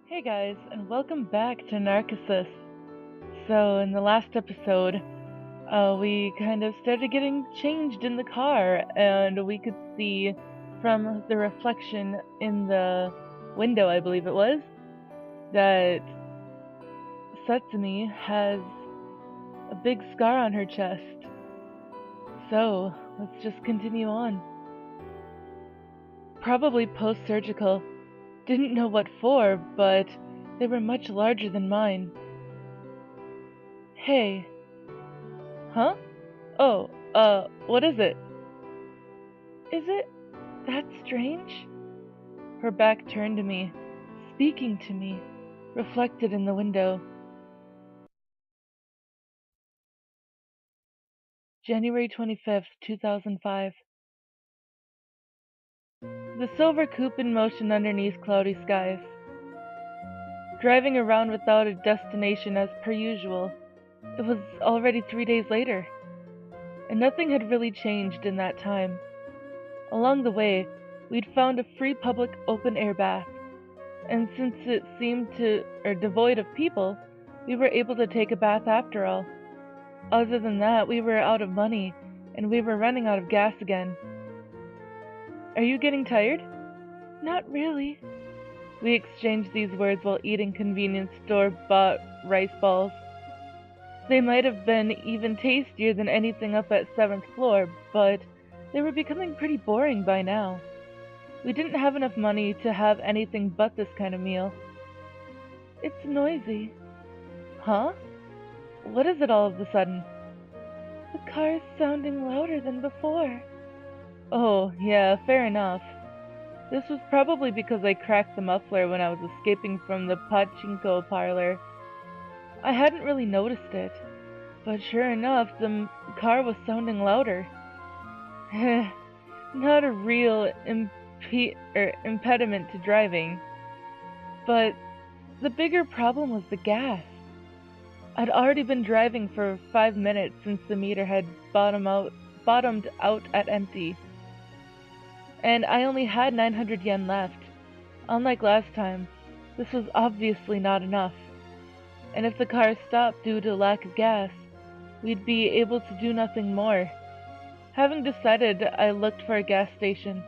Hey guys, and welcome back to Narcissus. So, in the last episode, we kind of started getting changed in the car, and we could see from the reflection in the window, I believe it was, that Setsumi has a big scar on her chest. So, let's just continue on. Probably post-surgical. Didn't know what for, but they were much larger than mine. Hey. Huh? Oh, what is it? Is it that strange? Her back turned to me, speaking to me, reflected in the window. January 25th, 2005. The silver coupe in motion underneath cloudy skies. Driving around without a destination as per usual. It was already 3 days later, and nothing had really changed in that time. Along the way, we'd found a free public open-air bath, and since it seemed devoid of people, we were able to take a bath after all. Other than that, we were out of money, and we were running out of gas again. Are you getting tired? Not really. We exchanged these words while eating convenience store-bought rice balls. They might have been even tastier than anything up at 7th floor, but they were becoming pretty boring by now. We didn't have enough money to have anything but this kind of meal. It's noisy. Huh? What is it all of a sudden? The car's sounding louder than before. Oh, yeah, fair enough. This was probably because I cracked the muffler when I was escaping from the pachinko parlor. I hadn't really noticed it, but sure enough, the car was sounding louder. Not a real impediment to driving, but the bigger problem was the gas. I'd already been driving for 5 minutes since the meter had bottomed out at empty, and I only had 900 yen left. Unlike last time, this was obviously not enough, and if the car stopped due to lack of gas, we'd be able to do nothing more. Having decided, I looked for a gas station,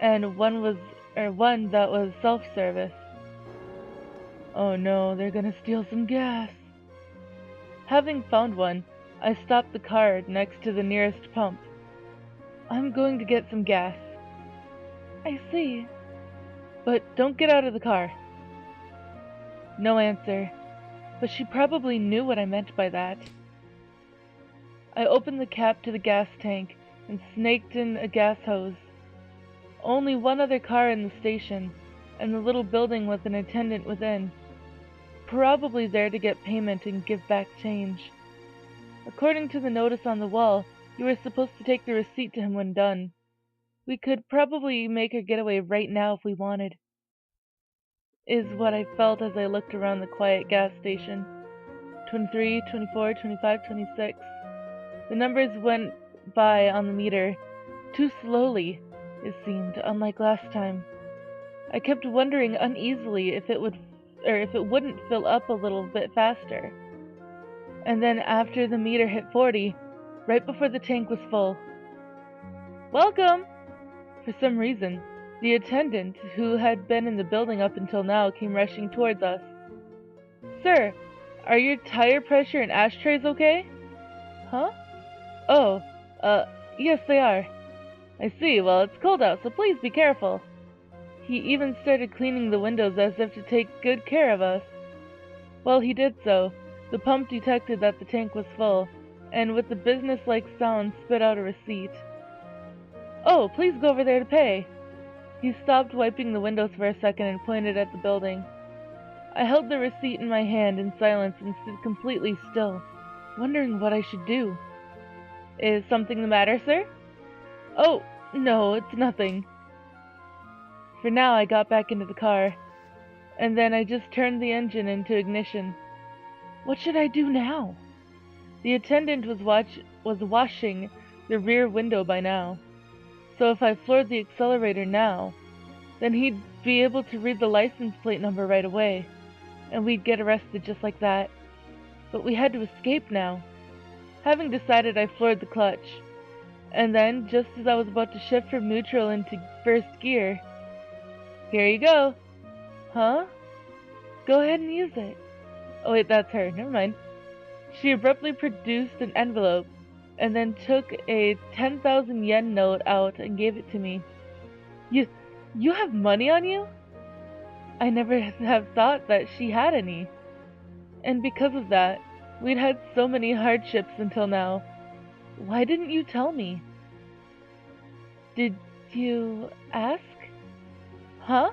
and one that was self-service. Oh no, they're gonna steal some gas. Having found one, I stopped the car next to the nearest pump. I'm going to get some gas. I see. But don't get out of the car. No answer, but she probably knew what I meant by that. I opened the cap to the gas tank and snaked in a gas hose. Only one other car in the station, and the little building with an attendant within. Probably there to get payment and give back change. According to the notice on the wall, you were supposed to take the receipt to him when done. We could probably make our getaway right now if we wanted. Is what I felt as I looked around the quiet gas station. 23, 24, 25, 26. The numbers went by on the meter, too slowly, it seemed, unlike last time. I kept wondering uneasily if it wouldn't fill up a little bit faster. And then after the meter hit 40, right before the tank was full. Welcome! For some reason, the attendant, who had been in the building up until now, came rushing towards us. Sir, are your tire pressure and ashtrays okay? Huh? Oh, yes they are. I see, well it's cold out, so please be careful. He even started cleaning the windows as if to take good care of us. While he did so, the pump detected that the tank was full, and with a business-like sound spit out a receipt. Oh, please go over there to pay. He stopped wiping the windows for a second and pointed at the building. I held the receipt in my hand in silence and stood completely still, wondering what I should do. Is something the matter, sir? Oh, no, it's nothing. For now, I got back into the car, and then I just turned the engine into ignition. What should I do now? The attendant was washing the rear window by now, so if I floored the accelerator now, Then he'd be able to read the license plate number right away, and we'd get arrested just like that. But we had to escape now. Having decided, I floored the clutch. And then, just as I was about to shift from neutral into first gear, here you go. Huh? Go ahead and use it. Oh wait, that's her. Never mind. She abruptly produced an envelope, and then took a 10,000 yen note out and gave it to me. You, you have money on you? I never have thought that she had any. And because of that, we'd had so many hardships until now. Why didn't you tell me? Did you ask? Huh?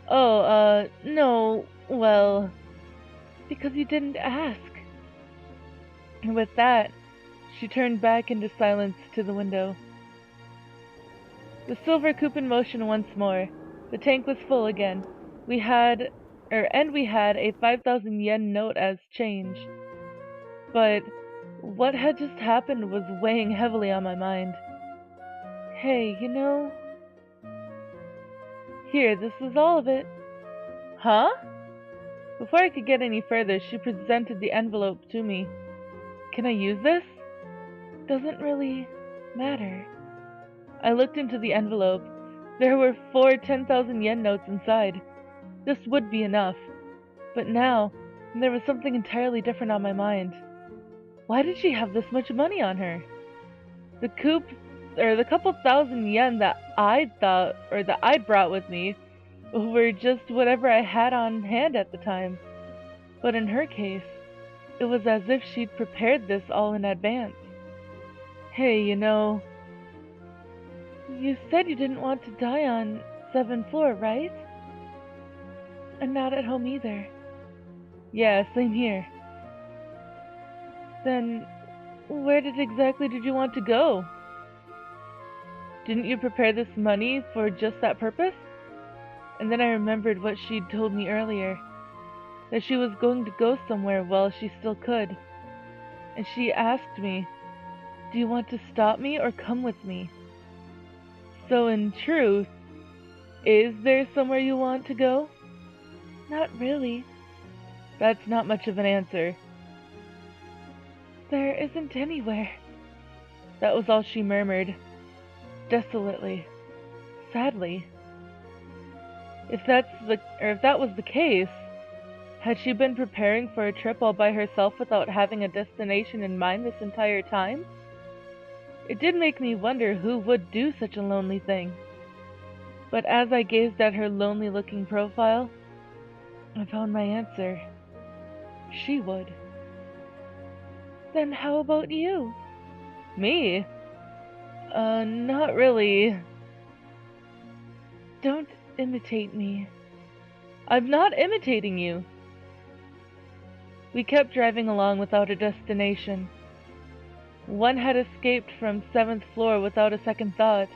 Oh, no, well, because you didn't ask. And with that, she turned back into silence to the window. The silver coupe in motion once more. The tank was full again. We had a 5,000 yen note as change. But what had just happened was weighing heavily on my mind. Hey, here, this is all of it. Huh? Before I could get any further, she presented the envelope to me. Can I use this? Doesn't really matter. I looked into the envelope. There were 4 10,000 yen notes inside. This would be enough. But now, there was something entirely different on my mind. Why did she have this much money on her? The couple thousand yen that I'd brought with me were just whatever I had on hand at the time. But in her case, it was as if she'd prepared this all in advance. Hey, you said you didn't want to die on 7th floor, right? And not at home either. Yeah, same here. Then, where exactly did you want to go? Didn't you prepare this money for just that purpose? And then I remembered what she'd told me earlier, that she was going to go somewhere while she still could. And she asked me, do you want to stop me or come with me? So in truth, is there somewhere you want to go? Not really. That's not much of an answer. There isn't anywhere. That was all she murmured, desolately, sadly. If that was the case, had she been preparing for a trip all by herself without having a destination in mind this entire time? It did make me wonder who would do such a lonely thing. But as I gazed at her lonely-looking profile, I found my answer. She would. Then how about you? Me? Not really. Don't imitate me. I'm not imitating you. We kept driving along without a destination. One had escaped from 7th floor without a second thought.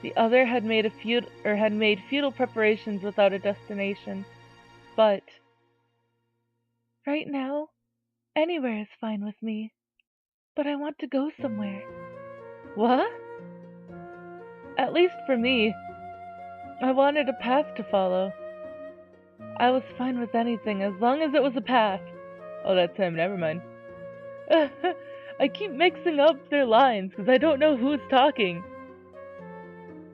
The other had made futile preparations without a destination. But right now, anywhere is fine with me. But I want to go somewhere. What? At least for me, I wanted a path to follow. I was fine with anything as long as it was a path. Oh, that's him, never mind. I keep mixing up their lines because I don't know who's talking.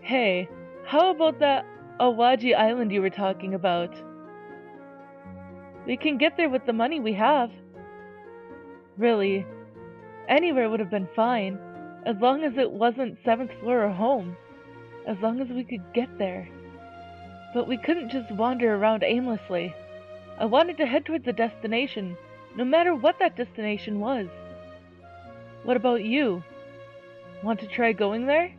Hey, how about that Awaji Island you were talking about? We can get there with the money we have. Really, anywhere would have been fine, as long as it wasn't 7th floor or home. As long as we could get there. But we couldn't just wander around aimlessly. I wanted to head towards a destination, no matter what that destination was. What about you? Want to try going there?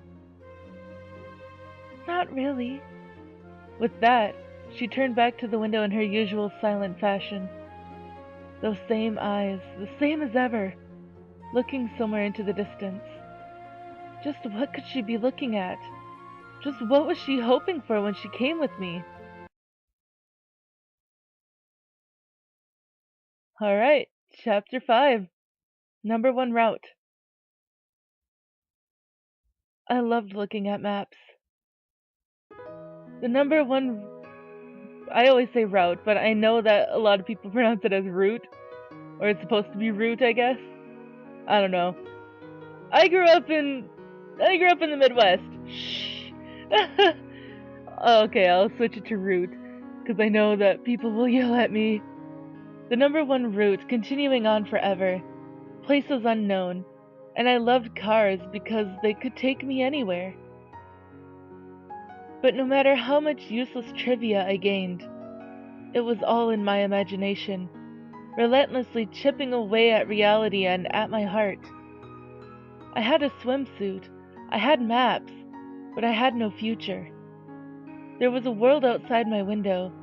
Not really. With that, she turned back to the window in her usual silent fashion. Those same eyes, the same as ever, looking somewhere into the distance. Just what could she be looking at? Just what was she hoping for when she came with me? Alright, Chapter 5. Number 1 Route. I loved looking at maps. The number one, I always say route, but I know that a lot of people pronounce it as route, or it's supposed to be route, I guess. I don't know. I grew up in the Midwest. Shh. Okay, I'll switch it to route, because I know that people will yell at me. The number one route, continuing on forever. Places unknown. And I loved cars because they could take me anywhere. But no matter how much useless trivia I gained, it was all in my imagination, relentlessly chipping away at reality and at my heart. I had a swimsuit, I had maps, but I had no future. There was a world outside my window,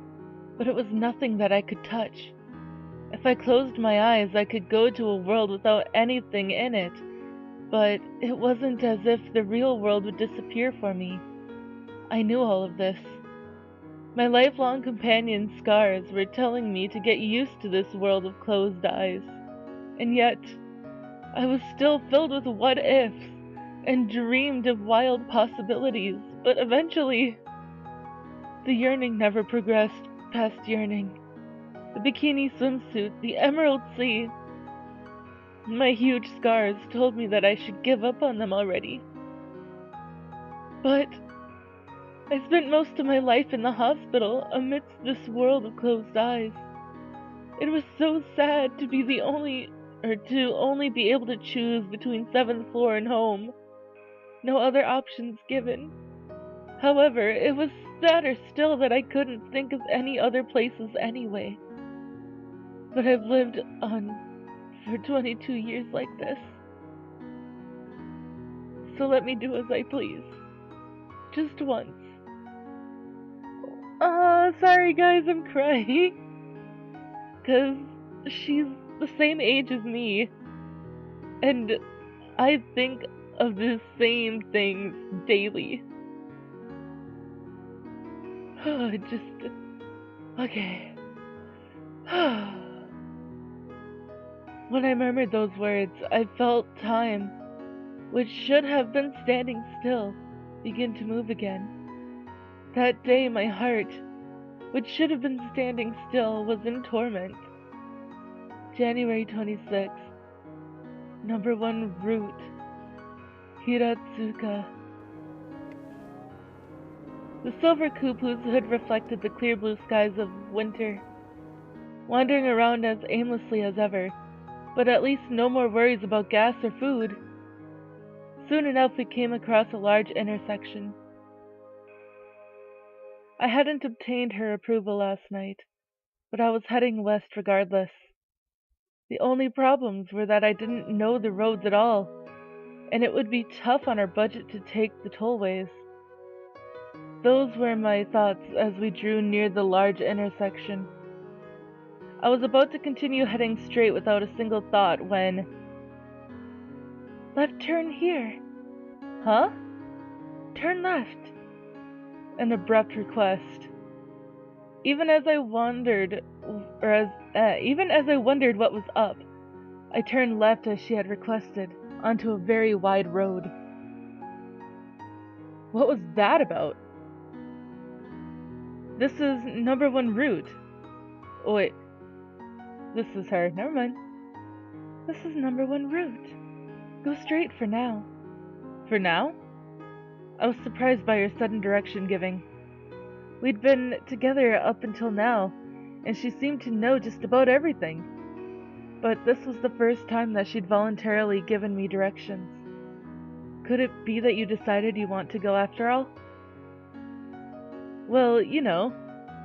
but it was nothing that I could touch. If I closed my eyes, I could go to a world without anything in it, but it wasn't as if the real world would disappear for me. I knew all of this. My lifelong companion scars were telling me to get used to this world of closed eyes. And yet, I was still filled with what-ifs and dreamed of wild possibilities, but eventually, the yearning never progressed past yearning. The bikini swimsuit, the emerald sea. My huge scars told me that I should give up on them already. But I spent most of my life in the hospital amidst this world of closed eyes. It was so sad to be to only be able to choose between 7th floor and home. No other options given. However, it was sadder still that I couldn't think of any other places anyway. But I've lived on for 22 years like this. So let me do as I please. Just once. Sorry guys, I'm crying. 'Cause she's the same age as me. And I think of the same things daily. Okay. When I murmured those words, I felt time, which should have been standing still, begin to move again. That day my heart, which should have been standing still, was in torment. January 26th. Number one route. Hiratsuka. The silver coupe whose hood reflected the clear blue skies of winter, wandering around as aimlessly as ever, but at least no more worries about gas or food. Soon enough we came across a large intersection. I hadn't obtained her approval last night, but I was heading west regardless. The only problems were that I didn't know the roads at all, and it would be tough on our budget to take the tollways. Those were my thoughts as we drew near the large intersection. I was about to continue heading straight without a single thought when... Left turn here. Huh? Turn left. An abrupt request. Even as I wondered what was up, I turned left as she had requested, onto a very wide road. What was that about? This is number one route. Oh, wait. This is her. Never mind. This is number one route. Go straight for now. For now? I was surprised by her sudden direction giving. We'd been together up until now, and she seemed to know just about everything. But this was the first time that she'd voluntarily given me directions. Could it be that you decided you want to go after all? Well, you know,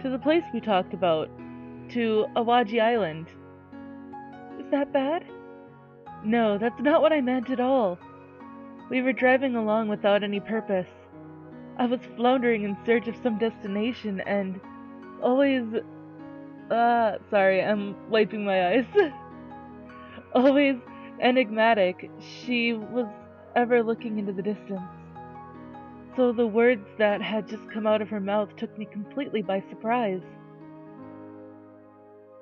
to the place we talked about. To Awaji Island. Is that bad? No, that's not what I meant at all. We were driving along without any purpose. I was floundering in search of some destination and always... sorry, I'm wiping my eyes. Always enigmatic, she was ever looking into the distance. So the words that had just come out of her mouth took me completely by surprise.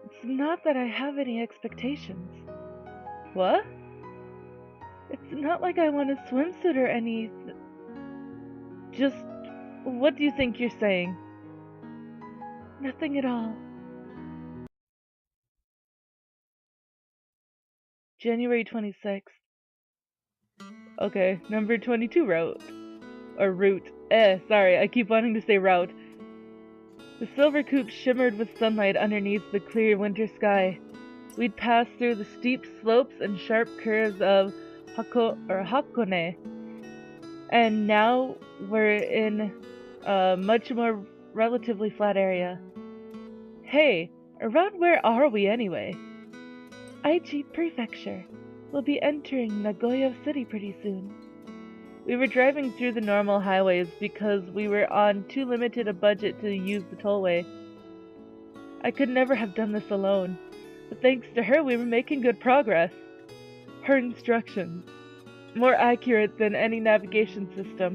It's not that I have any expectations. What? It's not like I want a swimsuit or anything. Just What do you think you're saying? Nothing at all. January 26th. Okay, number 22 route. Or route. Sorry, I keep wanting to say route. The silver coupe shimmered with sunlight underneath the clear winter sky. We'd passed through the steep slopes and sharp curves of Hakone, and now we're in a much more relatively flat area. Hey, around where are we anyway? Aichi Prefecture. We'll be entering Nagoya City pretty soon. We were driving through the normal highways because we were on too limited a budget to use the tollway. I could never have done this alone, but thanks to her we were making good progress. Her instructions, more accurate than any navigation system.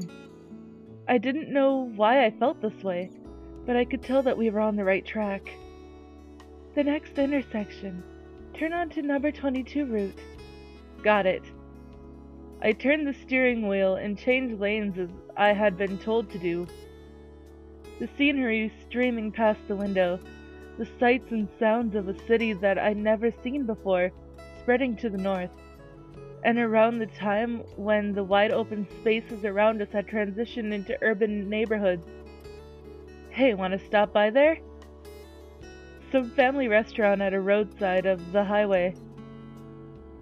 I didn't know why I felt this way, but I could tell that we were on the right track. The next intersection. Turn onto number 22 route. Got it. I turned the steering wheel and changed lanes as I had been told to do. The scenery streaming past the window, the sights and sounds of a city that I'd never seen before, spreading to the north. And around the time when the wide open spaces around us had transitioned into urban neighborhoods. Hey, want to stop by there? Some family restaurant at a roadside of the highway.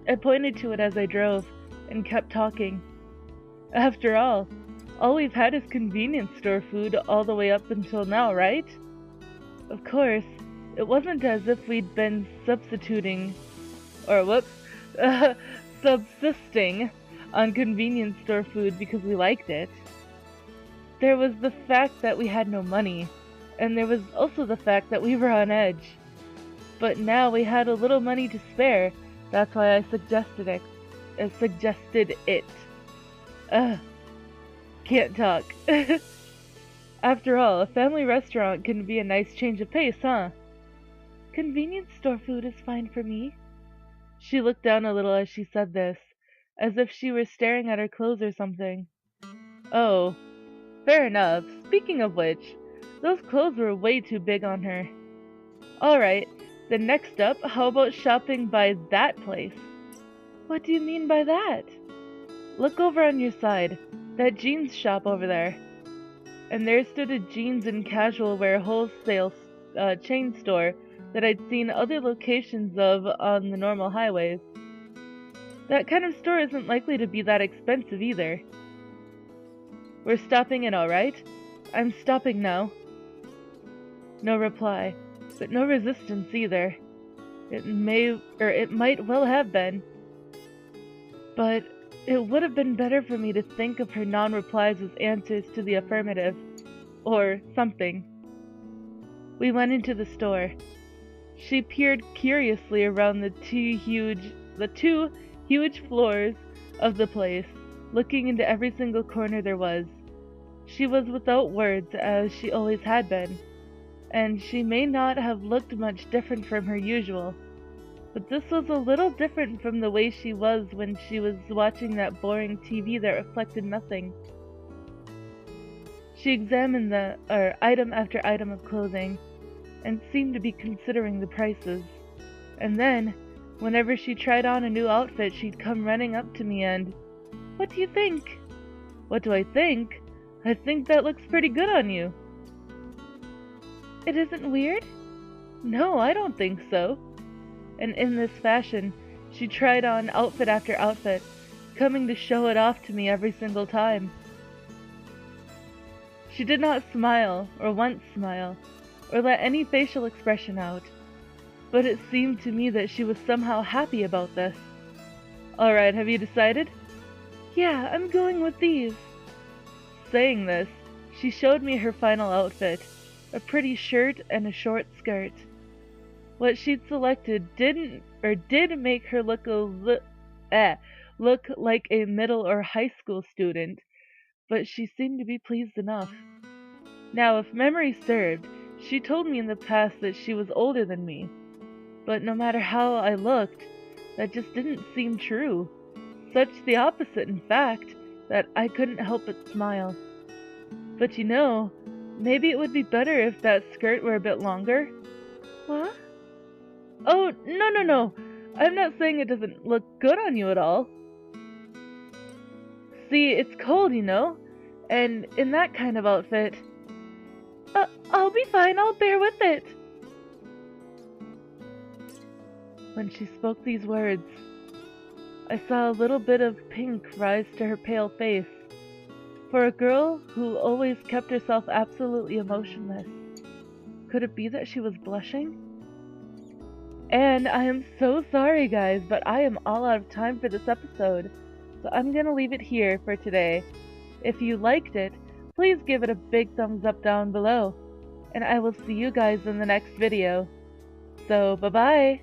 I pointed to it as I drove, and kept talking. After all we've had is convenience store food all the way up until now, right? Of course, it wasn't as if we'd been subsisting on convenience store food because we liked it. There was the fact that we had no money, and there was also the fact that we were on edge. But now we had a little money to spare, that's why I suggested it. Can't talk. After all, a family restaurant can be a nice change of pace, huh? Convenience store food is fine for me. She looked down a little as she said this, as if she were staring at her clothes or something. Oh, fair enough. Speaking of which, those clothes were way too big on her. Alright, then next up, how about shopping by that place? What do you mean by that? Look over on your side, that jeans shop over there. And there stood a jeans and casual wear wholesale chain store that I'd seen other locations of on the normal highways. That kind of store isn't likely to be that expensive either. We're stopping in, alright? I'm stopping now. No reply, but no resistance either. It might well have been. But it would have been better for me to think of her non-replies as answers to the affirmative. Or something. We went into the store. She peered curiously around the two huge floors of the place, looking into every single corner there was. She was without words, as she always had been, and she may not have looked much different from her usual. But this was a little different from the way she was when she was watching that boring TV that reflected nothing. She examined item after item of clothing, and seemed to be considering the prices. And then, whenever she tried on a new outfit, she'd come running up to me and, "What do you think?" "What do I think? I think that looks pretty good on you." "It isn't weird?" "No, I don't think so." And in this fashion, she tried on outfit after outfit, coming to show it off to me every single time. She did not smile, or once smile, or let any facial expression out, but it seemed to me that she was somehow happy about this. "Alright, have you decided?" "Yeah, I'm going with these." Saying this, she showed me her final outfit, a pretty shirt and a short skirt. What she'd selected did make her look like a middle or high school student, but she seemed to be pleased enough. Now, if memory served, she told me in the past that she was older than me, but no matter how I looked, that just didn't seem true. Such the opposite, in fact, that I couldn't help but smile. But you know, maybe it would be better if that skirt were a bit longer. What? Oh, no. I'm not saying it doesn't look good on you at all. See, it's cold, you know? And in that kind of outfit... I'll be fine, I'll bear with it. When she spoke these words, I saw a little bit of pink rise to her pale face. For a girl who always kept herself absolutely emotionless, could it be that she was blushing? And I am so sorry, guys, but I am all out of time for this episode, so I'm gonna leave it here for today. If you liked it, please give it a big thumbs up down below, and I will see you guys in the next video. So, bye-bye!